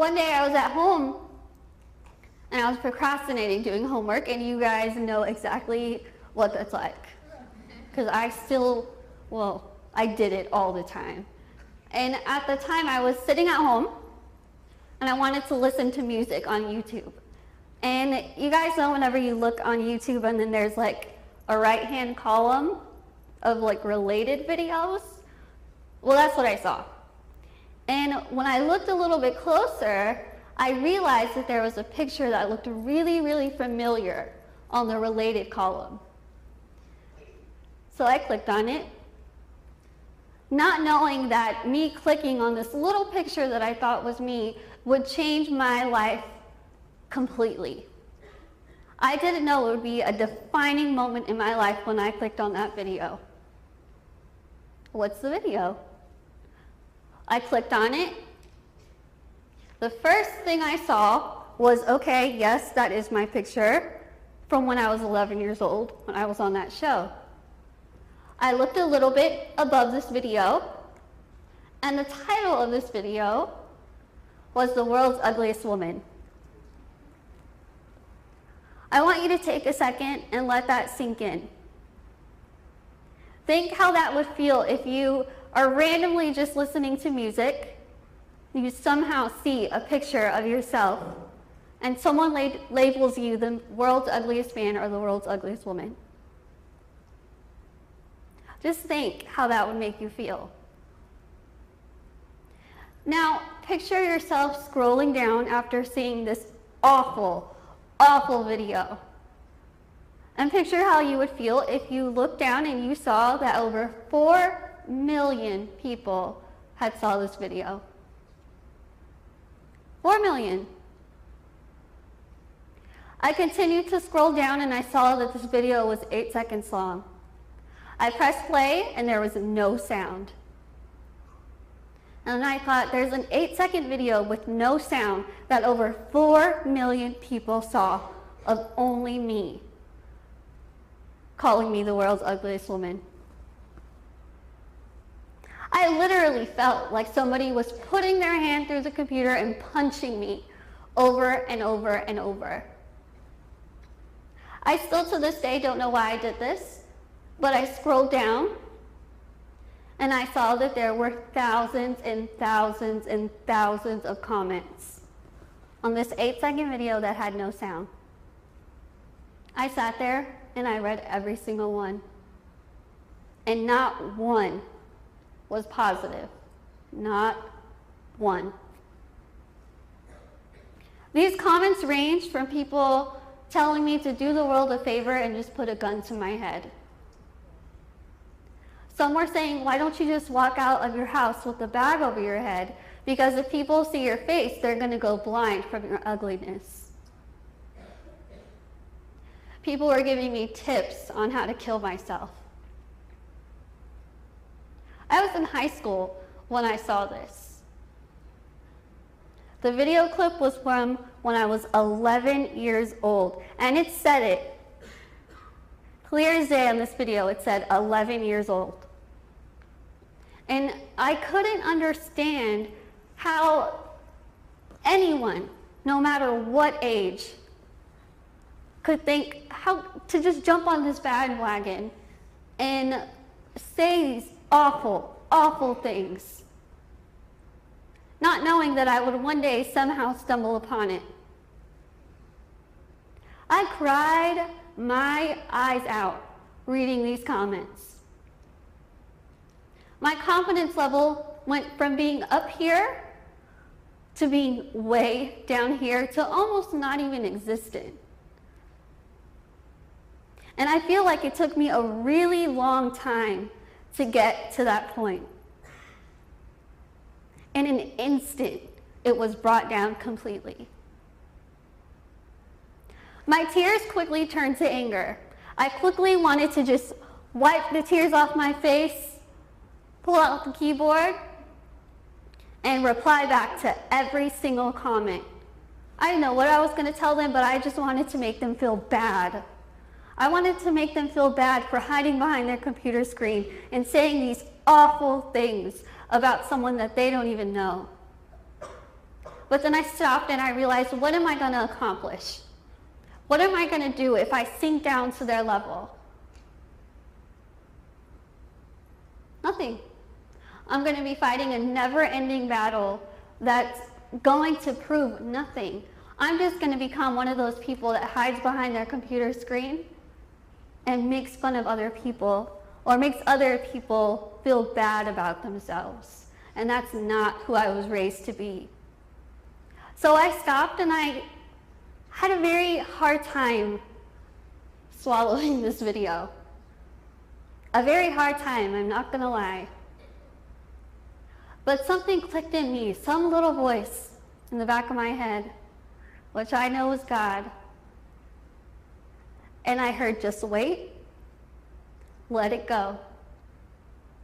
one day I was at home and I was procrastinating doing homework, and you guys know exactly what that's like. Because I did it all the time. And at the time I was sitting at home and I wanted to listen to music on YouTube. And you guys know whenever you look on YouTube and then there's like a right-hand column of like related videos? Well, that's what I saw. And when I looked a little bit closer, I realized that there was a picture that looked really, really familiar on the related column. So I clicked on it, not knowing that me clicking on this little picture that I thought was me would change my life completely. I didn't know it would be a defining moment in my life when I clicked on that video. What's the video? I clicked on it. The first thing I saw was, okay, yes, that is my picture from when I was 11 years old, when I was on that show. I looked a little bit above this video, and the title of this video was The World's Ugliest Woman. I want you to take a second and let that sink in. Think how that would feel if you are randomly just listening to music, you somehow see a picture of yourself, and someone labels you the world's ugliest man or the world's ugliest woman. Just think how that would make you feel. Now, picture yourself scrolling down after seeing this awful, awful video. And picture how you would feel if you looked down and you saw that over 4 million people had saw this video. 4 million. I continued to scroll down and I saw that this video was 8 seconds long. I pressed play and there was no sound. And I thought, there's an 8-second video with no sound that over 4 million people saw of only me calling me the world's ugliest woman. I literally felt like somebody was putting their hand through the computer and punching me over and over and over. I still to this day don't know why I did this, but I scrolled down and I saw that there were thousands and thousands and thousands of comments on this 8-second video that had no sound. I sat there and I read every single one, and not one was positive. Not one. These comments ranged from people telling me to do the world a favor and just put a gun to my head. Some were saying, why don't you just walk out of your house with a bag over your head? Because if people see your face, they're going to go blind from your ugliness. People were giving me tips on how to kill myself. I was in high school when I saw this. The video clip was from when I was 11 years old, and it said it. Clear as day on this video, it said 11 years old. And I couldn't understand how anyone, no matter what age, could think how to just jump on this bandwagon and say these awful, awful things, not knowing that I would one day somehow stumble upon it. I cried my eyes out reading these comments. My confidence level went from being up here to being way down here to almost not even existent. And I feel like it took me a really long time to get to that point. In an instant, it was brought down completely. My tears quickly turned to anger. I quickly wanted to just wipe the tears off my face, pull out the keyboard, and reply back to every single comment. I didn't know what I was going to tell them, but I just wanted to make them feel bad. I wanted to make them feel bad for hiding behind their computer screen and saying these awful things about someone that they don't even know. But then I stopped and I realized, what am I going to accomplish? What am I going to do if I sink down to their level? Nothing. I'm going to be fighting a never-ending battle that's going to prove nothing. I'm just going to become one of those people that hides behind their computer screen and makes fun of other people, or makes other people feel bad about themselves. And that's not who I was raised to be. So I stopped, and I had a very hard time swallowing this video. A very hard time, I'm not gonna lie. But something clicked in me, some little voice in the back of my head, which I know is God. And I heard, just wait, let it go.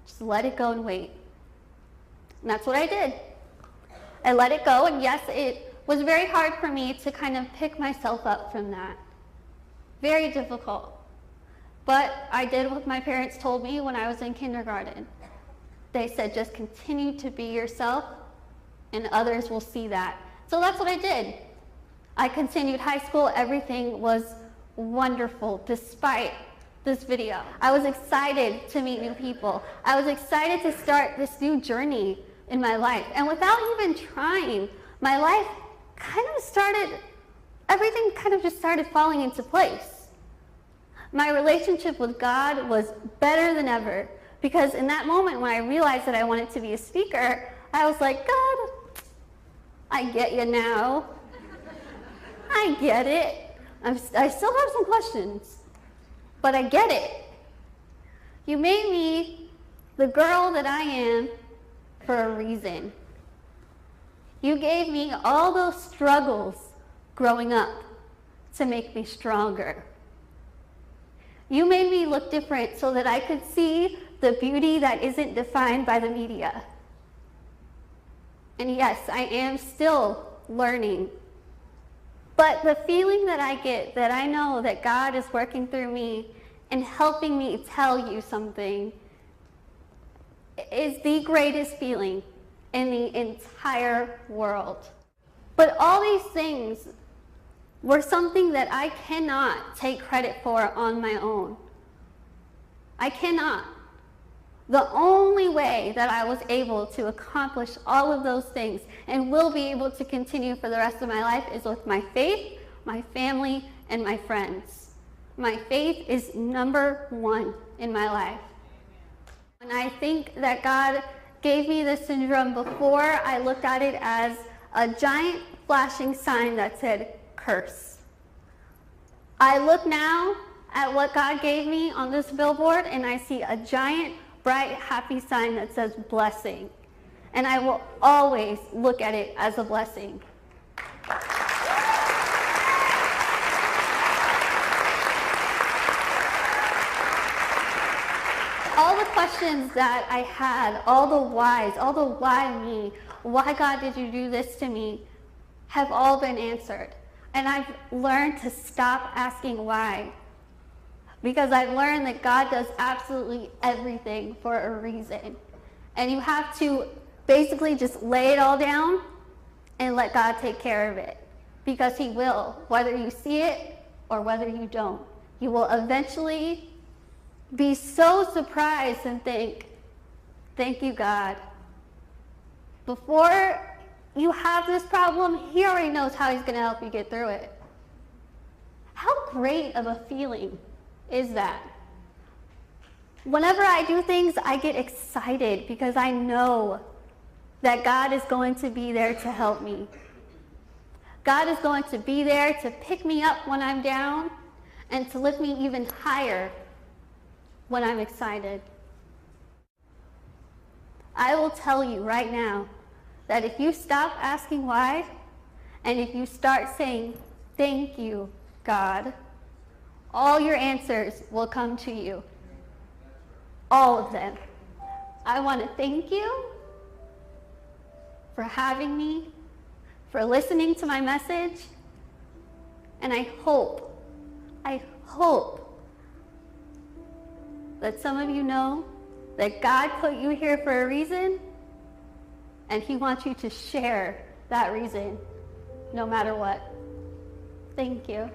Just let it go and wait. And that's what I did. I let it go, and yes, it was very hard for me to kind of pick myself up from that. Very difficult. But I did what my parents told me when I was in kindergarten. They said, just continue to be yourself, and others will see that. So that's what I did. I continued high school. Everything was wonderful despite this video. I was excited to meet new people. I was excited to start this new journey in my life. And without even trying, my life everything kind of just started falling into place. My relationship with God was better than ever, because in that moment when I realized that I wanted to be a speaker, I was like, God, I get you now. I get it. I still have some questions, but I get it. You made me the girl that I am for a reason. You gave me all those struggles growing up to make me stronger. You made me look different so that I could see the beauty that isn't defined by the media. And yes, I am still learning. But the feeling that I get, that I know that God is working through me and helping me tell you something, is the greatest feeling in the entire world. But all these things were something that I cannot take credit for on my own. I cannot. The only way that I was able to accomplish all of those things and will be able to continue for the rest of my life is with my faith, my family, and my friends. My faith is number one in my life. And I think that God gave me this syndrome before I looked at it as a giant flashing sign that said, curse. I look now at what God gave me on this billboard, and I see a giant, bright, happy sign that says blessing. And I will always look at it as a blessing. All the questions that I had, all the whys, all the why me, why God did you do this to me, have all been answered. And I've learned to stop asking why, because I've learned that God does absolutely everything for a reason. And you have to basically just lay it all down and let God take care of it, because he will, whether you see it or whether you don't. You will eventually be so surprised and think, thank you, God. Before you have this problem, he already knows how he's going to help you get through it. How great of a feeling is that? Whenever I do things, I get excited because I know that God is going to be there to help me. God is going to be there to pick me up when I'm down and to lift me even higher when I'm excited. I will tell you right now that if you stop asking why, and if you start saying, thank you, God, all your answers will come to you. All of them. I want to thank you for having me, for listening to my message, and I hope that some of you know that God put you here for a reason, and he wants you to share that reason, no matter what. Thank you.